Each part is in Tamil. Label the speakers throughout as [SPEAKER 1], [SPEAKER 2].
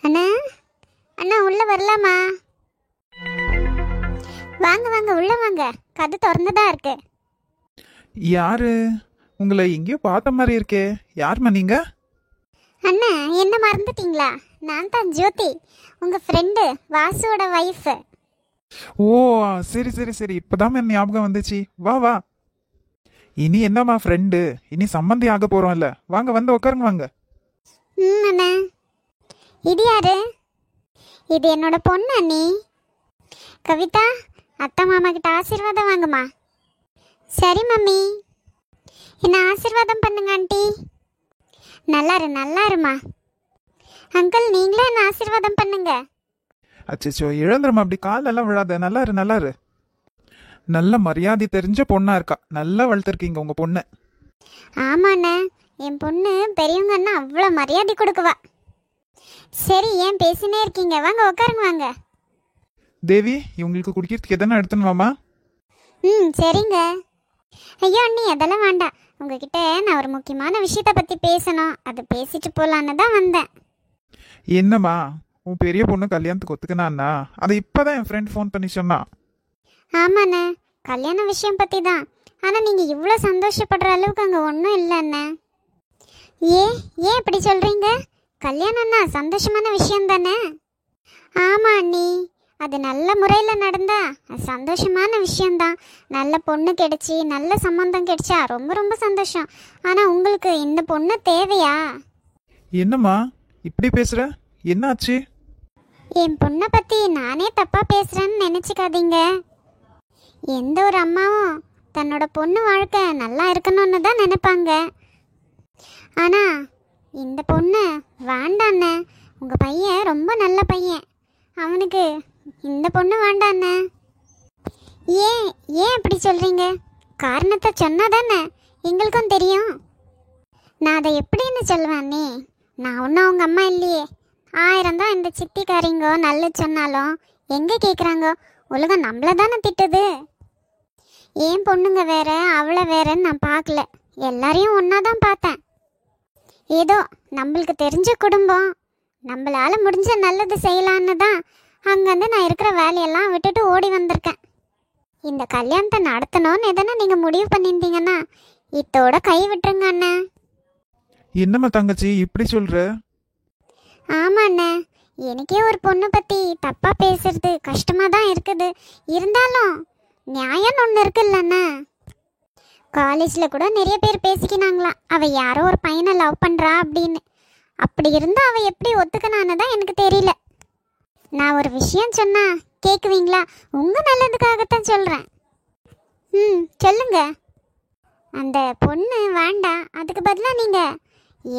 [SPEAKER 1] அண்ணா அண்ணா உள்ள வரலாமா? வாங்க வாங்க உள்ள வாங்க, கது திறந்துதான் இருக்கு.
[SPEAKER 2] யாரு? உங்களை எங்கேயோ பார்த்த மாதிரி இருக்கே. யாருமா நீங்க?
[SPEAKER 1] அண்ணா என்ன மறந்துட்டீங்களா? நான் தான் ஜோதி, உங்க ஃப்ரெண்டு வாசுவோட வைஃப்.
[SPEAKER 2] ஓ சரி சரி சரி, இப்பதான் என் ஞாபகம் வந்துச்சு. வா வா. இனி என்னம்மா ஃப்ரெண்டு, இனி சம்மந்தி ஆக போறோம்ல. வாங்க வந்து உட்காருங்க வாங்க.
[SPEAKER 1] அண்ணா இது யாரு? இது என்னோட பொண்ணு அண்ணி. கவிதா, அத்தை மாமா கிட்ட ஆசீர்வாதம் வாங்குமா. சரி மம்மி, என்ன ஆசீர்வாதம் பண்ணுங்க ஆண்டி. நல்லா இருமா. அங்கிள் நீங்களே என்ன ஆசீர்வாதம் பண்ணுங்க.
[SPEAKER 2] அச்சோ இழந்துருமா, அப்படி காலெல்லாம் விழாத. நல்லாரு. நல்ல மரியாதை தெரிஞ்ச பொண்ணா இருக்கா. நல்லா வளர்த்துருக்கீங்க உங்க பொண்ணு.
[SPEAKER 1] ஆமாண்ணே, என் பொண்ணு பெரியவங்கன்னா அவ்வளோ மரியாதை கொடுக்குவா. சரி ஏன் பேசினே இருக்கீங்க, வாங்க உட்காருங்க வாங்க.
[SPEAKER 2] தேவி, இவங்களுக்கு குடிக்கிறதுக்கு எதனா எடுத்துன்னு வாமா.
[SPEAKER 1] சரிங்க. ஐயோ அண்ணி அதெல்லாம் வேண்டாம், உங்ககிட்ட நான் ஒரு முக்கியமான விஷயத்தை பற்றி பேசணும். அது பேசிட்டு போகலான்னு தான் வந்தேன்.
[SPEAKER 2] என்னம்மா, உன் பெரிய பொண்ணு கல்யாணத்துக்கு ஒத்துக்கினான்னா அதை இப்பதான் என் ஃப்ரெண்ட் ஃபோன் பண்ணி சொன்னா.
[SPEAKER 1] ஆமாண்ணே, கல்யாண விஷயம் பற்றி தான். ஆனால் நீங்கள் இவ்வளோ சந்தோஷப்படுற அளவுக்கு அங்கே ஒன்றும் இல்லைண்ணே. ஏன் இப்படி சொல்கிறீங்க? கல்யாணம்னா சந்தோஷமான விஷயம் தானே? ஆமாம் அண்ணி, அது நல்ல முறையில் நடந்தா அது சந்தோஷமான விஷயந்தான். நல்ல பொண்ணு கிடைச்சி நல்ல சம்மந்தம் கிடைச்சா ரொம்ப ரொம்ப சந்தோஷம். ஆனால் உங்களுக்கு இந்த பொண்ணு தேவையா?
[SPEAKER 2] என்னம்மா இப்படி பேசுற? என்னாச்சு?
[SPEAKER 1] என் பொண்ணை பற்றி நானே தப்பாக பேசுகிறேன்னு நினச்சிக்காதீங்க. எந்த ஒரு அம்மாவும் தன்னோட பொண்ணு வாழ்க்கை நல்லா இருக்கணும்னு தான் நினைப்பாங்க. ஆனால் இந்த பொண்ணு வேண்டாண்ணே. உங்கள் பையன் ரொம்ப நல்ல பையன், அவனுக்கு இந்த பொண்ணு வேண்டாண்ணே. ஏன் அப்படி சொல்கிறீங்க? காரணத்தை சொன்னால் தானே எங்களுக்கும் தெரியும். நான் அதை எப்படின்னு சொல்லுவேன்னே? நான் ஒன்றும் அவங்க அம்மா இல்லையே. 1000 தான் இந்த சித்திக்காரிங்கோ நல்லது சொன்னாலும் எங்கே கேட்குறாங்க? உலகம் நம்மளை தானே திட்டுது. ஏன் பொண்ணுங்க வேற அவளை வேறன்னு நான் பார்க்கல, எல்லாரையும் ஒன்றா தான் பார்த்தேன். ஏதோ நம்மளுக்கு தெரிஞ்ச குடும்பம், நம்மளால் முடிஞ்ச நல்லது செய்யலான்னு தான் அங்கேருந்து நான் இருக்கிற வேலையெல்லாம் விட்டுட்டு ஓடி வந்திருக்கேன். இந்த கல்யாணத்தை நடத்தணும்னு எதனா நீங்கள் முடிவு பண்ணியிருந்தீங்கன்னா இத்தோட கை விட்டுருங்க அண்ணே.
[SPEAKER 2] என்னம்மா தங்கச்சி இப்படி சொல்ற?
[SPEAKER 1] ஆமா அண்ணே, எனக்கே ஒரு பொண்ணை பற்றி தப்பாக பேசுறது கஷ்டமாக தான் இருக்குது. இருந்தாலும் நியாயம்னு ஒன்று இருக்குல்லண்ணே. காலேஜில் கூட நிறைய பேர் பேசிக்கினாங்களாம், அவள் யாரோ ஒரு பையனை லவ் பண்ணுறா அப்படின்னு. அப்படி இருந்தால் அவள் எப்படி ஒத்துக்கினான்னு தான் எனக்கு தெரியல. நான் ஒரு விஷயம் சொன்னா கேட்குவீங்களா? உங்கள் நல்லதுக்காகத்தான் சொல்கிறேன். சொல்லுங்க. அந்த பொண்ணு வேண்டாம், அதுக்கு பதிலாக நீங்கள்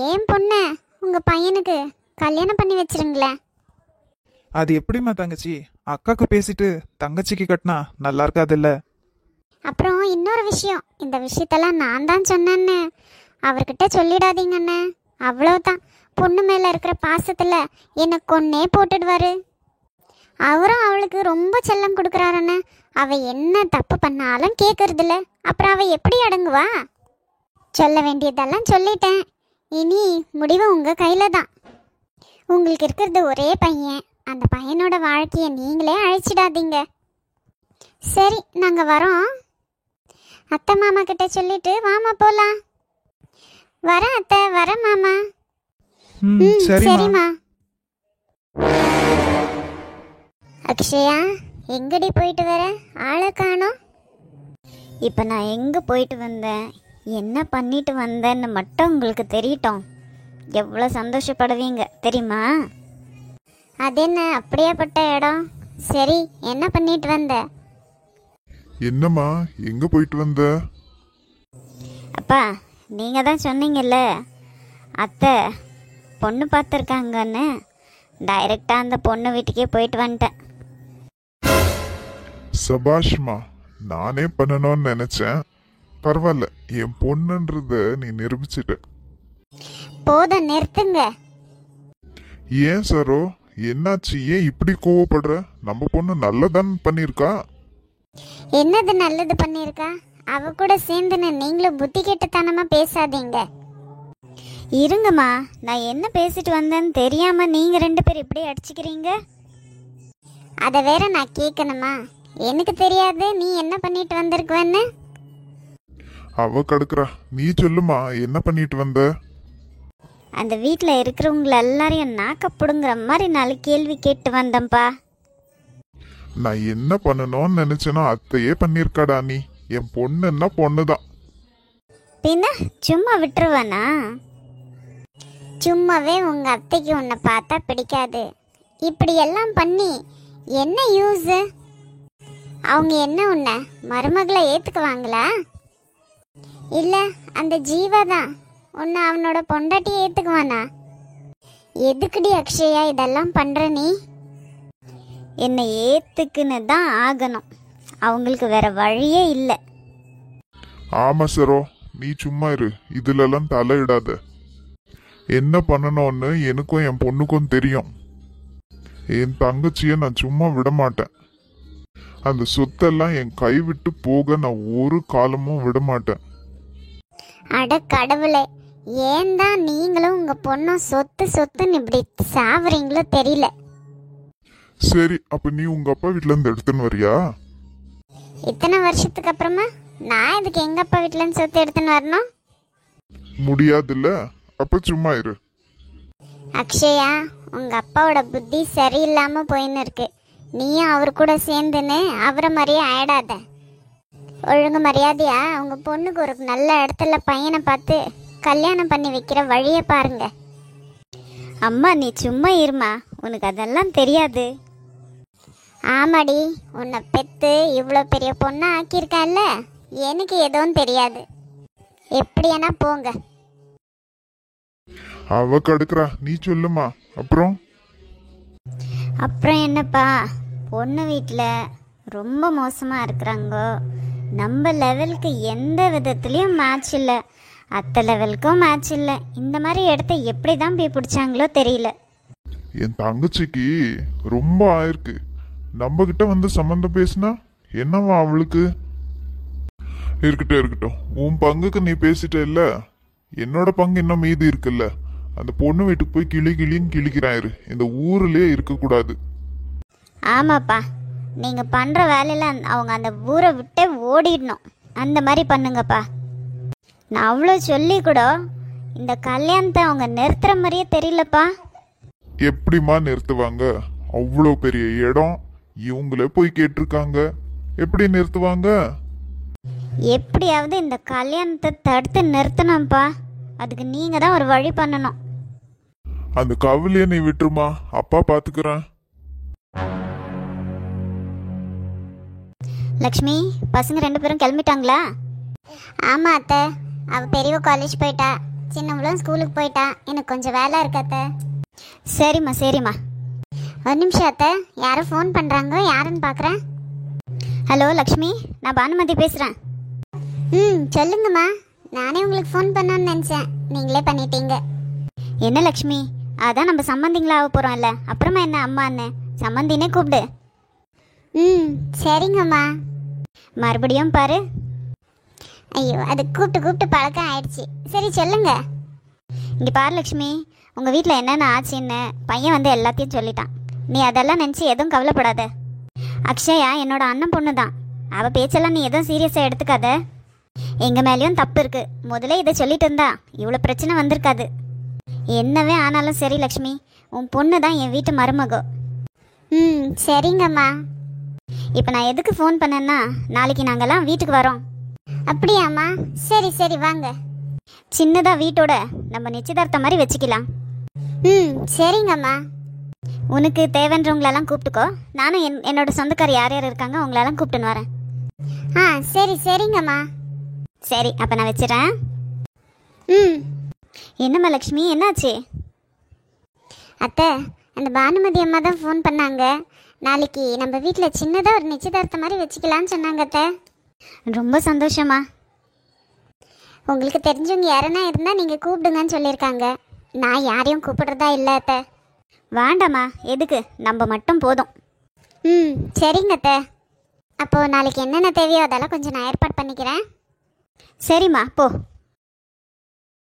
[SPEAKER 1] ஏன் பொண்ணை உங்கள் பையனுக்கு கல்யாணம் பண்ணி வச்சிருங்களேன்.
[SPEAKER 2] அது எப்படிம்மா தங்கச்சி? அக்காக்கு பேசிட்டு தங்கச்சிக்கு கட்டினா நல்லா இருக்காதுல்ல.
[SPEAKER 1] அப்புறம் இன்னொரு விஷயம், இந்த விஷயத்தெல்லாம் நான் தான் சொன்னேன்னு அவர்கிட்ட சொல்லிடாதீங்கண்ணே. அவ்வளோதான். பொண்ணு மேலே இருக்கிற பாசத்தில் என்னை கொன்னே போட்டுடுவார். அவரும் அவளுக்கு ரொம்ப செல்லம் கொடுக்குறாருண்ணே. அவள் என்ன தப்பு பண்ணாலும் கேட்கறதில்ல. அப்புறம் அவள் எப்படி அடங்குவா? சொல்ல வேண்டியதெல்லாம் சொல்லிட்டேன். இனி முடிவு உங்கள் கையில் தான். உங்களுக்கு இருக்கிறது ஒரே பையன், அந்த பையனோட வாழ்க்கையை நீங்களே அழைச்சிடாதீங்க. சரி நாங்கள் வரோம். அத்தை மாமா கிட்ட சொல்லிட்டு வாமா போலாம். வரேன் அத்தை, வரேன் மாமா. சரிம்மா. அக்ஷயா, எங்கடி போயிட்டு வர? ஆளை காணோம். இப்போ நான் எங்கே போயிட்டு வந்தேன், என்ன பண்ணிட்டு வந்தேன்னு மட்டும் உங்களுக்கு தெரியட்டும். எவ்வளோ சந்தோஷப்படுவீங்க தெரியுமா? அது என்ன அப்படியேப்பட்ட இடம்? சரி, என்ன பண்ணிட்டு வந்த?
[SPEAKER 3] என்னம்மா எங்க போயிட்டு வந்த?
[SPEAKER 1] அப்பா, நீங்கள் தான் சொன்னீங்கல்ல அத்தை பொண்ணு பார்த்துருக்காங்கன்னு, டைரெக்டாக அந்த பொண்ணு வீட்டுக்கே போயிட்டு வந்துட்டேன்.
[SPEAKER 3] சபாஷ்மா, நானே பண்ணணும்னு நினைச்சேன். பரவாயில்ல, என் பொண்ணுன்றத நீ நிரூபிச்சிட்ட.
[SPEAKER 1] போதும் நிறுத்துங்க.
[SPEAKER 3] ஏன் சரோ, என்னாச்சு? ஏன் இப்படி கோவப்படுற? நம்ம பொண்ணு நல்லதான் பண்ணிருக்கா.
[SPEAKER 1] என்னது நல்லது பண்ணியிருக்கா? அவ கூட சேர்ந்துன்னு நீங்களும் புத்தி கெட்டுத்தனமா பேசாதீங்க. இருங்கம்மா, நான் என்ன பேசிட்டு வந்தேன்னு தெரியாம நீங்க 2 பேர் இப்படி அடிச்சுக்கிறீங்க. அதை வேற நான் கேட்கணுமா? எனக்கு தெரியாது நீ என்ன பண்ணிட்டு வந்திருக்குவேன்னு.
[SPEAKER 3] அவ கடுக்குறா, நீ சொல்லுமா, என்ன பண்ணிட்டு வந்த?
[SPEAKER 1] அந்த வீட்டில் இருக்கிறவங்கள எல்லாரையும் நாக்கப்படுங்கிற மாதிரி 4 கேள்வி கேட்டு வந்தேன்ப்பா.
[SPEAKER 3] நான் என்ன பண்ணணும்னு நினைச்சேனோ அத்தையே பண்ணிருக்காடா. நீ என் பொண்ணுன்னா பொண்ணுதான்.
[SPEAKER 1] பின்ன சும்மா விட்டுருவேனா? சும்மாவே உங்க அத்தைக்கு உன்னை பார்த்தா பிடிக்காது. இப்படி எல்லாம் பண்ணி என்ன யூஸ்? அவங்க என்ன உன்னை மருமகளை ஏத்துக்குவாங்களா? இல்ல அந்த ஜீவா தான் உன்னை அவனோட பொண்டாட்டி ஏத்துக்குவானா? எதுக்குடி அக்ஷயா இதெல்லாம் பண்ற நீ? என்னை ஏத்துக்குன்னு தான் ஆகணும். அவங்களுக்கு வேற வழியே இல்லை.
[SPEAKER 3] ஆமா சரோ, நீ சும்மா இரு, இதுலலாம் தலையிடாத. என்ன பண்ணணும்னு எனக்கும் என் பொண்ணுக்கும் தெரியும். என் தங்கச்சியை நான் சும்மா விட மாட்டேன். அந்த சொத்தெல்லாம் என் கை விட்டு போக நான் ஒரு காலமும் விட மாட்டேன்.
[SPEAKER 1] அட கடவுளே, ஏன் தான் நீங்களும் உங்க பொண்ணும் சொத்து சொத்துன்னு இப்படி சாவறீங்களோ தெரியல.
[SPEAKER 3] சரி, அப்ப நீ உங்க அப்பா வீட்டுல இருந்து எடுத்துன்னு வரியா?
[SPEAKER 1] இத்தனை வருஷத்துக்கு அப்புறமா நான் இதுக்கு எங்க அப்பா வீட்டுல இருந்து சொத்து எடுத்துன்னு வரணும்?
[SPEAKER 3] முடியாதுல்ல, அப்ப சும்மா இரு.
[SPEAKER 1] அக்ஷயா, உங்க அப்பாவோட புத்தி சரியில்லாம போயின்னு இருக்கு. நீயும் அவர் கூட சேர்ந்துன்னு அவரை மாதிரியே ஆயிடாத. ஒழுங்கு மரியாதையா உங்க பொண்ணுக்கு ஒரு நல்ல இடத்துல பையனை பார்த்து கல்யாணம் பண்ணி வைக்கிற வழியை பாருங்க. அம்மா நீ சும்மா இருமா, உனக்கு அதெல்லாம் தெரியாது. ஆமாடி, உன்னை பெத்து இவ்வளோ பெரிய பொண்ணை ஆக்கியிருக்கல்ல, எனக்கு எதுவும் தெரியாது. எப்படியானா போங்க.
[SPEAKER 3] அவ கடுக்குறா, நீ சொல்லுமா. அப்புறம்
[SPEAKER 1] அப்புறம் என்னப்பா, பொண்ணு வீட்டில் ரொம்ப மோசமாக இருக்கிறாங்க. நம்ம லெவலுக்கு எந்த விதத்துலேயும் மேட்ச் இல்லை, அத்தை லெவலுக்கும் மேட்ச் இல்லை. இந்த மாதிரி இடத்த எப்படி தான் போய் பிடிச்சாங்களோ தெரியல.
[SPEAKER 3] என் தங்கச்சிக்கு ரொம்ப ஆயிருக்கு. நம்ம கிட்ட வந்து சம்மந்தம் பேசினா என்னவா அவளுக்கு? இருக்கட்டும் இருக்கட்டும், உன் பங்குக்கு நீ பேசிட்ட இல்ல, என்னோட பங்கு இன்னும் மீதி இருக்குல்ல. அந்த பொண்ணு வீட்டுக்கு போய் கிளின்னு கிழிக்கிறாயிரு. இந்த ஊர்லயே இருக்க கூடாது.
[SPEAKER 1] ஆமாப்பா, நீங்கள் பண்ணுற வேலையில் அவங்க அந்த ஊரை விட்டே ஓடிடணும். அந்த மாதிரி பண்ணுங்கப்பா. நான் அவ்வளோ சொல்லி கூட இந்த கல்யாணத்தை அவங்க நிறுத்துற மாதிரியே தெரியலப்பா.
[SPEAKER 3] எப்படிமா நிறுத்துவாங்க? அவ்வளோ பெரிய இடம், இவங்களே போய் கேட்டிருக்காங்க, எப்படி நிறுத்துவாங்க?
[SPEAKER 1] எப்படியாவது இந்த கல்யாணத்தை தடுத்து நிறுத்தணும்ப்பா. அதுக்கு நீங்கள் தான் ஒரு வழி பண்ணணும்.
[SPEAKER 3] அந்த கவலையை நீ விட்டுருமா, அப்பா பாத்துக்கிறேன்.
[SPEAKER 1] லக்ஷ்மி, பசங்க 2 பேரும் கிளம்பிட்டாங்களா? ஆமாம் அத்தை, அவள் பெரியவ காலேஜ் போயிட்டா, சின்னவளும் ஸ்கூலுக்கு போயிட்டா. எனக்கு கொஞ்சம் வேலை இருக்கு அத்தை. சரிம்மா சரிம்மா. ஒரு நிமிஷம் அத்தை, யாரும் ஃபோன் பண்ணுறாங்க, யாருன்னு பார்க்குறேன். ஹலோ லக்ஷ்மி, நான் பானுமதி பேசுகிறேன். சொல்லுங்கம்மா. நானே உங்களுக்கு ஃபோன் பண்ணணும்னு நினச்சேன், நீங்களே பண்ணிட்டீங்க. என்ன லக்ஷ்மி, அதான் நம்ம சம்மந்திங்களா ஆக போகிறோம்ல, அப்புறமா என்ன அம்மா அண்ணன் சம்மந்தினே கூப்பிடு. சரிங்கம்மா. மறுபடியும் பாரு. ஐயோ, அது கூப்பிட்டு பழக்கம் ஆயிடுச்சு. சரி சொல்லுங்க. இங்கே பாரு லக்ஷ்மி, உங்கள் வீட்டில் என்னென்ன ஆச்சுன்னு பையன் வந்து எல்லாத்தையும் சொல்லிட்டான். நீ அதெல்லாம் நினச்சி எதுவும் கவலைப்படாத. அக்ஷயா என்னோட அண்ணன் பொண்ணு தான். அவள் பேச்செல்லாம் நீ எதுவும் சீரியஸாக எடுத்துக்காத. எங்கள் மேலேயும் தப்பு இருக்குது. முதல்ல இதை சொல்லிட்டு இருந்தா இவ்வளோ பிரச்சனை வந்திருக்காது. என்னவே ஆனாலும் சரி லக்ஷ்மி, உன் பொண்ணு தான் என் வீட்டு மருமகோ. சரிங்கம்மா. இப்போ நான் எதுக்கு ஃபோன் பண்ணேன்னா, நாளைக்கு நாங்கள்லாம் வீட்டுக்கு வரோம். அப்படியாம்மா? சரி சரி வாங்க. சின்னதாக வீட்டோட நம்ம நிச்சயதார்த்தம் மாதிரி வச்சுக்கலாம். சரிங்கம்மா. உனக்கு தேவைன்றவங்களெல்லாம் கூப்பிட்டுக்கோ. நானும் என்னோட சொந்தக்கார் யார் யார் இருக்காங்க அவங்களெல்லாம் கூப்பிட்டுன்னு வரேன். சரி சரிங்கம்மா. சரி, அப்போ நான் வச்சிடறேன். என்னம்மா லக்ஷ்மி, என்னாச்சு? அத்தை, அந்த பானுமதி அம்மா தான் ஃபோன் பண்ணாங்க. நாளைக்கு நம்ம வீட்டில் சின்னதாக ஒரு நிச்சயதார்த்தம் மாதிரி வச்சுக்கலான்னு சொன்னாங்க அத்தை. ரொம்ப சந்தோஷமா. உங்களுக்கு தெரிஞ்சவங்க யாருன்னா இருந்தால் நீங்கள் கூப்பிடுங்கன்னு சொல்லியிருக்காங்க. நான் யாரையும் கூப்பிடுறதா இல்லை அத்தை. வேண்டாம்மா, எதுக்கு, நம்ம மட்டும் போதும். சரிங்க அத்தை. அப்போது நாளைக்கு என்னென்ன தேவையோ அதெல்லாம் கொஞ்சம் நான் ஏற்பாடு பண்ணிக்கிறேன். சரிம்மா, போ.